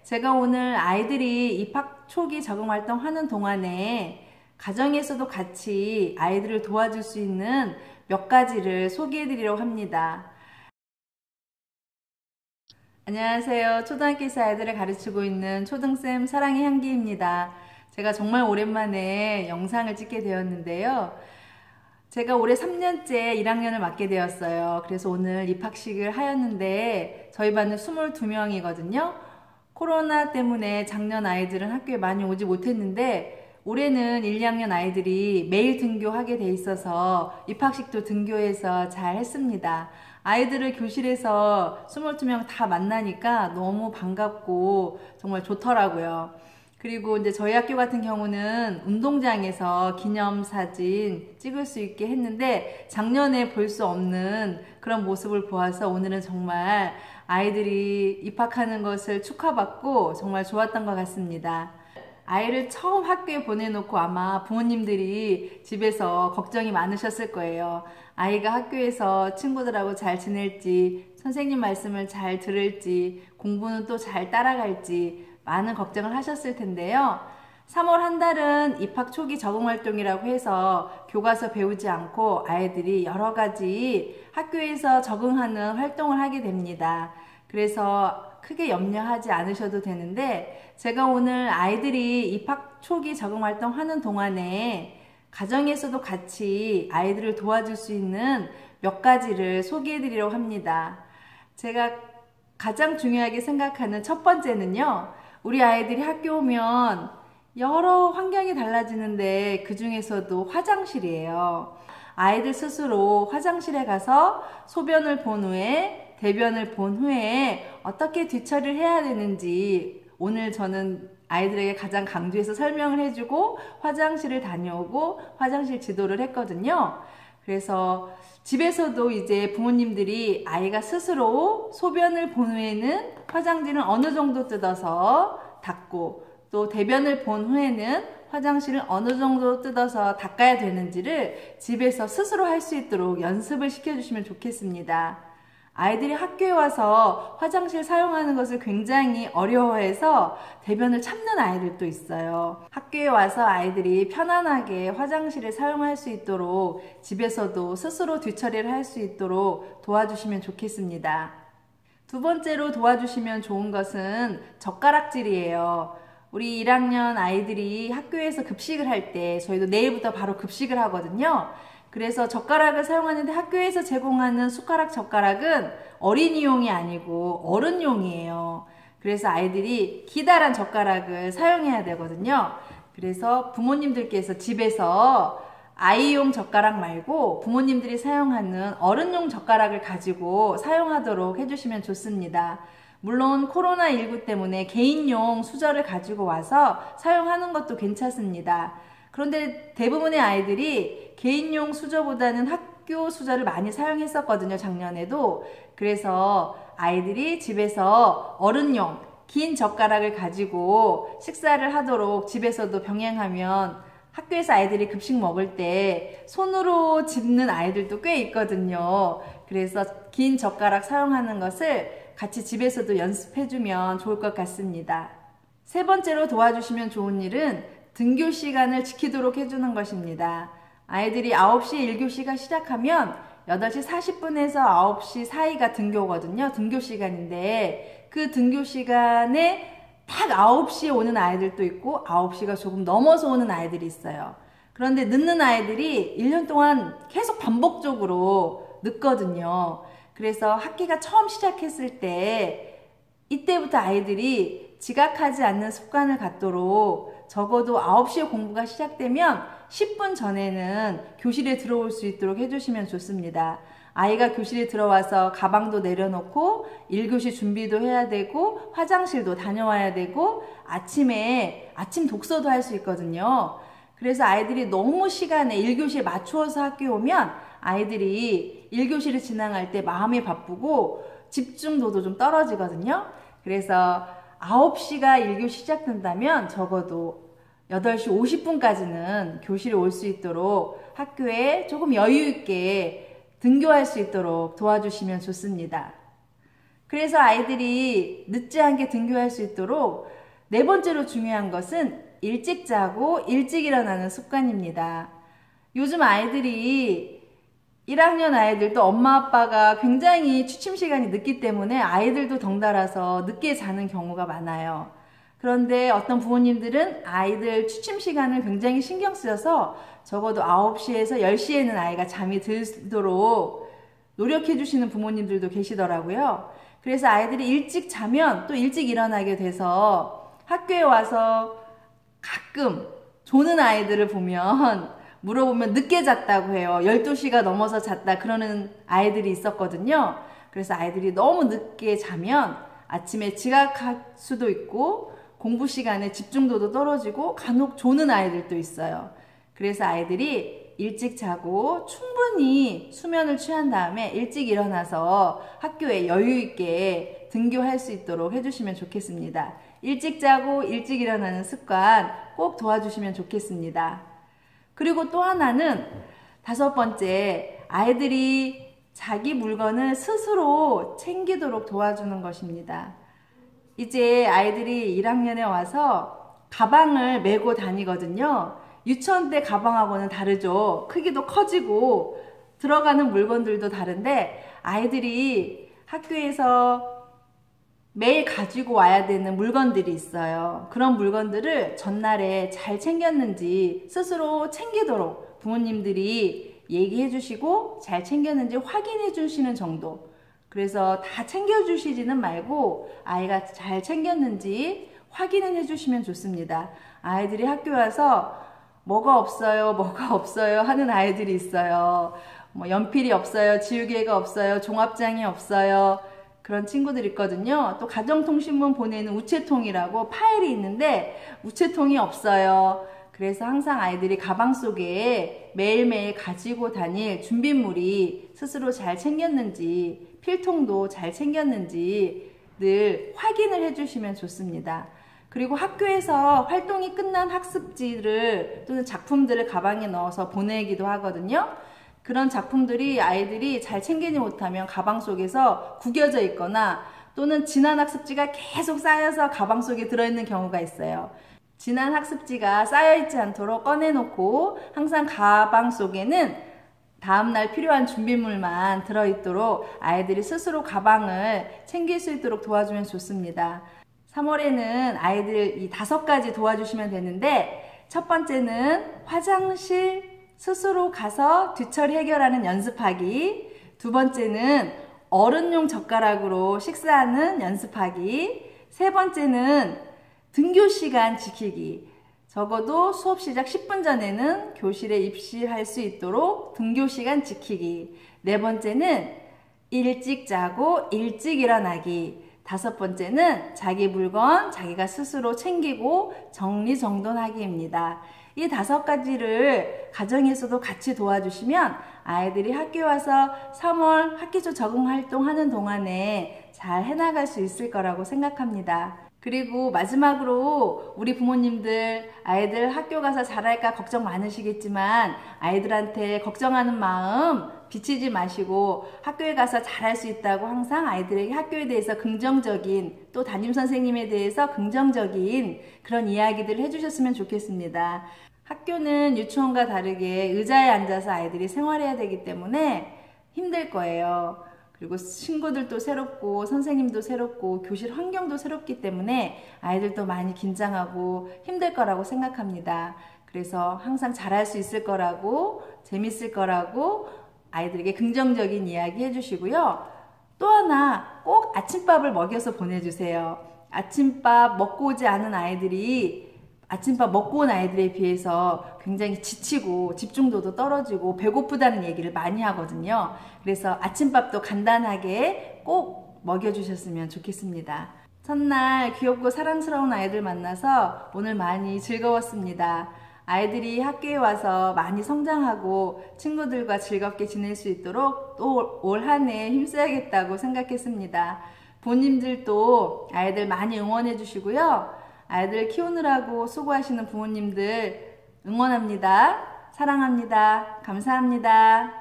제가 오늘 아이들이 입학 초기 적응활동 하는 동안에 가정에서도 같이 아이들을 도와줄 수 있는 몇 가지를 소개해 드리려고 합니다. 안녕하세요. 초등학교에서 아이들을 가르치고 있는 초등쌤 사랑의 향기입니다. 제가 정말 오랜만에 영상을 찍게 되었는데요. 제가 올해 3년째 1학년을 맡게 되었어요. 그래서 오늘 입학식을 하였는데 저희 반은 22명이거든요. 코로나 때문에 작년 아이들은 학교에 많이 오지 못했는데 올해는 1, 2학년 아이들이 매일 등교하게 돼 있어서 입학식도 등교해서 잘 했습니다. 아이들을 교실에서 22명 다 만나니까 너무 반갑고 정말 좋더라고요. 그리고 이제 저희 학교 같은 경우는 운동장에서 기념사진 찍을 수 있게 했는데 작년에 볼 수 없는 그런 모습을 보아서 오늘은 정말 아이들이 입학하는 것을 축하받고 정말 좋았던 것 같습니다. 아이를 처음 학교에 보내놓고 아마 부모님들이 집에서 걱정이 많으셨을 거예요. 아이가 학교에서 친구들하고 잘 지낼지, 선생님 말씀을 잘 들을지, 공부는 또 잘 따라갈지 많은 걱정을 하셨을 텐데요. 3월 한 달은 입학 초기 적응활동이라고 해서 교과서 배우지 않고 아이들이 여러 가지 학교에서 적응하는 활동을 하게 됩니다. 그래서 크게 염려하지 않으셔도 되는데 제가 오늘 아이들이 입학 초기 적응활동 하는 동안에 가정에서도 같이 아이들을 도와줄 수 있는 몇 가지를 소개해 드리려고 합니다. 제가 가장 중요하게 생각하는 첫 번째는요. 우리 아이들이 학교 오면 여러 환경이 달라지는데 그 중에서도 화장실이에요. 아이들 스스로 화장실에 가서 소변을 본 후에 대변을 본 후에 어떻게 뒤처리를 해야 되는지 오늘 저는 아이들에게 가장 강조해서 설명을 해주고 화장실을 다녀오고 화장실 지도를 했거든요. 그래서 집에서도 이제 부모님들이 아이가 스스로 소변을 본 후에는 화장지를 어느 정도 뜯어서 닦고 또 대변을 본 후에는 화장실을 어느 정도 뜯어서 닦아야 되는지를 집에서 스스로 할 수 있도록 연습을 시켜주시면 좋겠습니다. 아이들이 학교에 와서 화장실 사용하는 것을 굉장히 어려워해서 대변을 참는 아이들도 있어요. 학교에 와서 아이들이 편안하게 화장실을 사용할 수 있도록 집에서도 스스로 뒤처리를 할 수 있도록 도와주시면 좋겠습니다. 두 번째로 도와주시면 좋은 것은 젓가락질이에요. 우리 1학년 아이들이 학교에서 급식을 할 때 저희도 내일부터 바로 급식을 하거든요. 그래서 젓가락을 사용하는데 학교에서 제공하는 숟가락 젓가락은 어린이용이 아니고 어른용이에요. 그래서 아이들이 기다란 젓가락을 사용해야 되거든요. 그래서 부모님들께서 집에서 아이용 젓가락 말고 부모님들이 사용하는 어른용 젓가락을 가지고 사용하도록 해주시면 좋습니다. 물론 코로나19 때문에 개인용 수저를 가지고 와서 사용하는 것도 괜찮습니다. 그런데 대부분의 아이들이 개인용 수저보다는 학교 수저를 많이 사용했었거든요, 작년에도. 그래서 아이들이 집에서 어른용 긴 젓가락을 가지고 식사를 하도록 집에서도 병행하면 학교에서 아이들이 급식 먹을 때 손으로 집는 아이들도 꽤 있거든요. 그래서 긴 젓가락 사용하는 것을 같이 집에서도 연습해주면 좋을 것 같습니다. 세 번째로 도와주시면 좋은 일은 등교 시간을 지키도록 해주는 것입니다. 아이들이 9시에 1교시가 시작하면 8시 40분에서 9시 사이가 등교거든요. 등교 시간인데 그 등교 시간에 딱 9시에 오는 아이들도 있고 9시가 조금 넘어서 오는 아이들이 있어요. 그런데 늦는 아이들이 1년 동안 계속 반복적으로 늦거든요. 그래서 학기가 처음 시작했을 때 이때부터 아이들이 지각하지 않는 습관을 갖도록 적어도 9시에 공부가 시작되면 10분 전에는 교실에 들어올 수 있도록 해주시면 좋습니다. 아이가 교실에 들어와서 가방도 내려놓고 1교시 준비도 해야 되고 화장실도 다녀와야 되고 아침 독서도 할 수 있거든요. 그래서 아이들이 너무 시간에 1교시에 맞추어서 학교에 오면 아이들이 1교시를 지나갈 때 마음이 바쁘고 집중도도 좀 떨어지거든요. 그래서 9시가 1교시 시작된다면 적어도 8시 50분까지는 교실에 올 수 있도록 학교에 조금 여유 있게 등교할 수 있도록 도와주시면 좋습니다. 그래서 아이들이 늦지 않게 등교할 수 있도록 네 번째로 중요한 것은 일찍 자고 일찍 일어나는 습관입니다. 요즘 아이들이 1학년 아이들도 엄마 아빠가 굉장히 취침 시간이 늦기 때문에 아이들도 덩달아서 늦게 자는 경우가 많아요. 그런데 어떤 부모님들은 아이들 취침 시간을 굉장히 신경 쓰여서 적어도 9시에서 10시에는 아이가 잠이 들도록 노력해 주시는 부모님들도 계시더라고요. 그래서 아이들이 일찍 자면 또 일찍 일어나게 돼서 학교에 와서 가끔 조는 아이들을 보면 물어보면 늦게 잤다고 해요. 12시가 넘어서 잤다 그러는 아이들이 있었거든요. 그래서 아이들이 너무 늦게 자면 아침에 지각할 수도 있고 공부 시간에 집중도도 떨어지고 간혹 조는 아이들도 있어요. 그래서 아이들이 일찍 자고 충분히 수면을 취한 다음에 일찍 일어나서 학교에 여유 있게 등교할 수 있도록 해주시면 좋겠습니다. 일찍 자고 일찍 일어나는 습관 꼭 도와주시면 좋겠습니다. 그리고 또 하나는 5번째, 아이들이 자기 물건을 스스로 챙기도록 도와주는 것입니다. 이제 아이들이 1학년에 와서 가방을 메고 다니거든요. 유치원 때 가방하고는 다르죠. 크기도 커지고 들어가는 물건들도 다른데 아이들이 학교에서 매일 가지고 와야 되는 물건들이 있어요. 그런 물건들을 전날에 잘 챙겼는지 스스로 챙기도록 부모님들이 얘기해 주시고 잘 챙겼는지 확인해 주시는 정도. 그래서 다 챙겨주시지는 말고 아이가 잘 챙겼는지 확인을 해주시면 좋습니다. 아이들이 학교 와서 뭐가 없어요 하는 아이들이 있어요. 뭐 연필이 없어요, 지우개가 없어요, 종합장이 없어요. 그런 친구들 있거든요. 또 가정통신문 보내는 우체통이라고 파일이 있는데 우체통이 없어요. 그래서 항상 아이들이 가방 속에 매일매일 가지고 다닐 준비물이 스스로 잘 챙겼는지 필통도 잘 챙겼는지 늘 확인을 해주시면 좋습니다. 그리고 학교에서 활동이 끝난 학습지를 또는 작품들을 가방에 넣어서 보내기도 하거든요. 그런 작품들이 아이들이 잘 챙기지 못하면 가방 속에서 구겨져 있거나 또는 지난 학습지가 계속 쌓여서 가방 속에 들어있는 경우가 있어요. 지난 학습지가 쌓여있지 않도록 꺼내놓고 항상 가방 속에는 다음날 필요한 준비물만 들어있도록 아이들이 스스로 가방을 챙길 수 있도록 도와주면 좋습니다. 3월에는 아이들 이 5가지 도와주시면 되는데 첫 번째는 화장실 스스로 가서 뒤처리 해결하는 연습하기, 두 번째는 어른용 젓가락으로 식사하는 연습하기, 세 번째는 등교 시간 지키기. 적어도 수업 시작 10분 전에는 교실에 입실할 수 있도록 등교 시간 지키기. 네 번째는 일찍 자고 일찍 일어나기. 5번째는 자기 물건 자기가 스스로 챙기고 정리정돈하기입니다. 이 5가지를 가정에서도 같이 도와주시면 아이들이 학교에 와서 3월 학기 초 적응 활동하는 동안에 잘 해나갈 수 있을 거라고 생각합니다. 그리고 마지막으로 우리 부모님들 아이들 학교 가서 잘할까 걱정 많으시겠지만 아이들한테 걱정하는 마음 비치지 마시고 학교에 가서 잘할 수 있다고 항상 아이들에게 학교에 대해서 긍정적인 또 담임선생님에 대해서 긍정적인 그런 이야기들을 해주셨으면 좋겠습니다. 학교는 유치원과 다르게 의자에 앉아서 아이들이 생활해야 되기 때문에 힘들 거예요. 그리고 친구들도 새롭고 선생님도 새롭고 교실 환경도 새롭기 때문에 아이들도 많이 긴장하고 힘들 거라고 생각합니다. 그래서 항상 잘할 수 있을 거라고 재밌을 거라고 아이들에게 긍정적인 이야기 해주시고요. 또 하나 꼭 아침밥을 먹여서 보내주세요. 아침밥 먹고 오지 않은 아이들이 아침밥 먹고 온 아이들에 비해서 굉장히 지치고 집중도도 떨어지고 배고프다는 얘기를 많이 하거든요. 그래서 아침밥도 간단하게 꼭 먹여주셨으면 좋겠습니다. 첫날 귀엽고 사랑스러운 아이들 만나서 오늘 많이 즐거웠습니다. 아이들이 학교에 와서 많이 성장하고 친구들과 즐겁게 지낼 수 있도록 또 올 한 해 힘써야겠다고 생각했습니다. 부모님들도 아이들 많이 응원해 주시고요. 아이들 키우느라고 수고하시는 부모님들 응원합니다. 사랑합니다. 감사합니다.